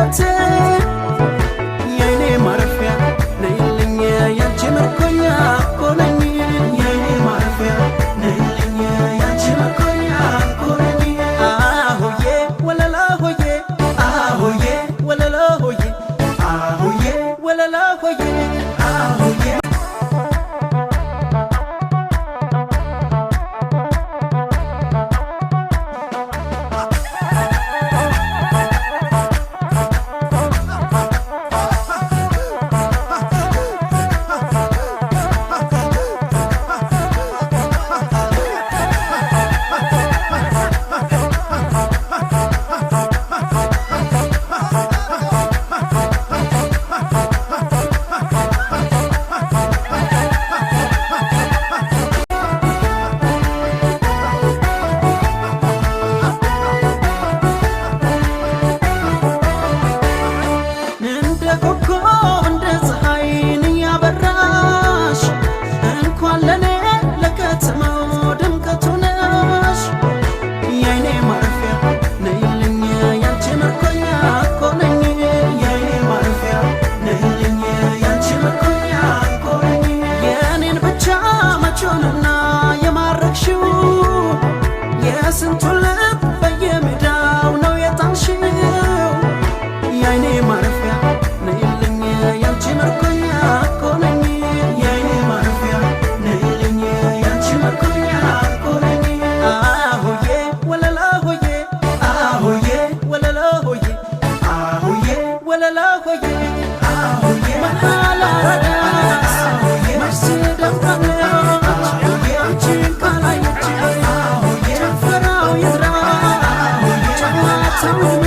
ሕይወቴ የኔ ማረፊያ ነይልኝ ያንቺ ምርኮኛ እኮ ነኝ የኔ ማረፊያ ነይልኝ ያንቺ ምርኮኛ እኮ ነኝ አሁዬ ወለላ ሆዬ አሁዬ ወለላ ሆዬ አሁዬ ወለላ ሆዬ አሁዬ የስንቱን ልብ በየሜዳው ነው የጣልሽው የኔ ማረፊያ ነይልኝ ያንቺ ምርኮኛ እኮ ነኝ የኔ ማረፊያ ነይልኝ ያንቺ ምርኮኛ እኮ ነኝ አሁዬ ወለላ ሆዬ አሁዬ ወለላ ሆዬ አሁዬ ወለላ ሆዬ አሁዬ መናላረዳ መርሲ ደምቃለች አንቺን ካላየች ጨፈራው ይዝራ ጨዋታው